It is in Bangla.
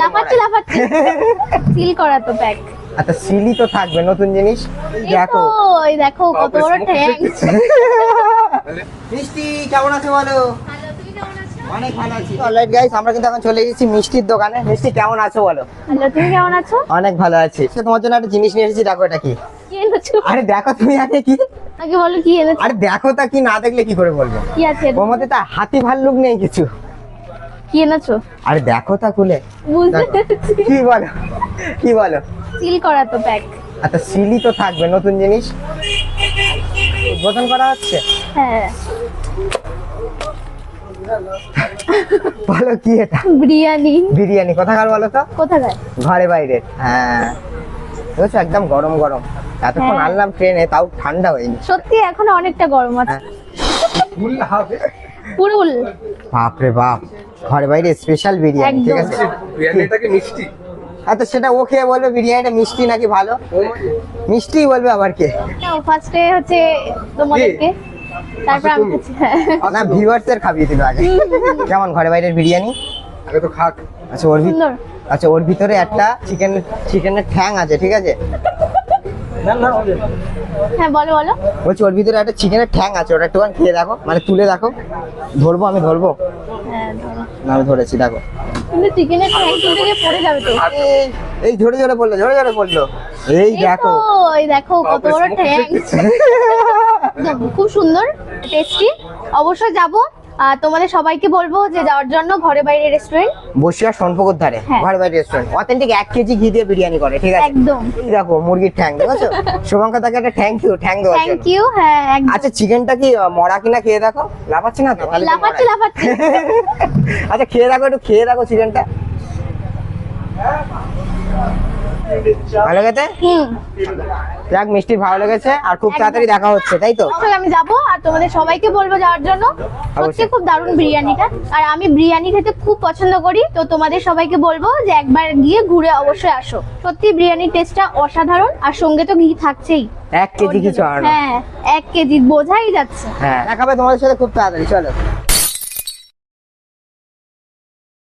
লাফাচ্ছি লাফাচ্ছি সিল করা তো প্যাক। আচ্ছা সিলি তো থাকবে, নতুন জিনিস। দেখো এই দেখো কত বড় ট্যাঙ্ক। মিষ্টি কেমন আছে বলো? অনেক ভালো আছি। অলরাইট গাইস, আমরা কিন্তু এখন চলে এসেছি মিষ্টির দোকানে। মিষ্টি কেমন আছো বলো? হ্যালো, তুমি কেমন আছো? অনেক ভালো আছি। সে তোমার জন্য একটা জিনিস নিয়ে এসেছি, দেখো এটা কি। কি এনেছো? আরে দেখো তুমি আগে কি। আগে বলো কি এনেছো? আরে দেখো তা, কি না দেখলে কি করে বলবো? কি আছে এর ওর মধ্যে তা হাতি ভাল্লুক নেই কিছু। কি এনেছো? আরে দেখো তা খুলে। বুঝতে দেখো। পেরেছি। কি বলো কি বলো? সিল করা তো প্যাক। আচ্ছা সিলি তো থাকবে, নতুন জিনিস। উদ্বোধন করা হচ্ছে। হ্যাঁ, বলো কি এটা? বিরিয়ানি। বিরিয়ানি কোথাকার বলো তো? কোথায়? ঘরে বাইরে। হ্যাঁ বুঝছো, একদম গরম গরম। এতক্ষণ হ্যাঁ। আনলাম ট্রেনে, তাও ঠান্ডা হয়নি। সত্যি এখনো অনেকটা গরম আছে। পুরুল। বাপরে বাপ, ঘরে বাইরে স্পেশাল বিরিয়ানি। ঠিক আছে, বিরিয়ানিটাকে মিষ্টি। আচ্ছা সেটা ও খেয়ে বলবে বিরিয়ানিটা মিষ্টি নাকি ভালো। মিষ্টি বলবে আবার কে? ফার্স্টে হচ্ছে তোমাদেরকে, তারপর আমি খাচ্ছি। হ্যাঁ। না ভিউয়ার্সদের খাবিয়ে দিল আগে। কেমন ঘরে বাইরের বিরিয়ানি? আগে তো খাক। আচ্ছা সুন্দর। আচ্ছা ওর ভিতরে একটা চিকেনের ঠ্যাং আছে, ঠিক আছে। হ্যাঁ বলো বলো। বলছি ওর ভিতরে একটা চিকেনের ঠ্যাং আছে, ওটা একটু খেয়ে দেখো, মানে তুলে দেখো। ধরবো আমি, ধরবো হ্যাঁ ধরো। না, আমি ধরেছি দেখো। কিন্তু চিকেনের ট্যাঙ্ক তুলতে গিয়ে পড়ে যাবে তো। এই ঝরে ঝরে পড়লো, ঝরে ঝরে পড়লো। এই দেখো। এই দেখো কত বড় ট্যাঙ্ক। খুব সুন্দর, টেস্টি। অবশ্যই যাবো। তোমাদের সবাইকে বলবো যে যাওয়ার জন্য ঘরে বাইরে রেস্টুরেন্ট বসিয়া সোনপুকুর ধারে হ্যাঁ। ঘরে বাইরে রেস্টুরেন্ট, অথেন্টিক 1 কেজি ঘি দিয়ে বিরিয়ানি করে, ঠিক আছে। একদম। এই দেখো মুরগির ঠ্যাং দেখেছো। শুভঙ্কর তাকে একটা থ্যাংক ইউ দেওয়ার থ্যাংক জন্য। ইউ। হ্যাঁ একদম। আচ্ছা চিকেনটা কি মরা কিনা খেয়ে দেখো। লাফাচ্ছে না তো? তাহলে তো লাফাচ্ছি মরাই। লাফাচ্ছি। আচ্ছা খেয়ে দেখো, একটু খেয়ে দেখো চিকেনটা। ভালো গেছে? যাক, মিষ্টি ভালো লেগেছে, আর খুব তাড়াতাড়ি দেখা হচ্ছে, তাই তো? অবশ্যই আমি যাবো, আর তোমাদের সবাইকে বলবো যাওয়ার জন্য। সত্যি অবশ্যই। খুব দারুণ বিরিয়ানিটা, আর আমি বিরিয়ানি খেতে খুব পছন্দ করি, তো তোমাদের সবাইকে বলবো যে একবার গিয়ে ঘুরে অবশ্যই আসো। সত্যি বিরিয়ানির টেস্টটা অসাধারণ, আর সঙ্গে তো ঘি থাকছেই। 1 কেজি কিছু আর না। হ্যাঁ 1 কেজি বোঝাই যাচ্ছে। হ্যাঁ দেখাবে তোমাদের সাথে খুব তাড়াতাড়ি, চলো।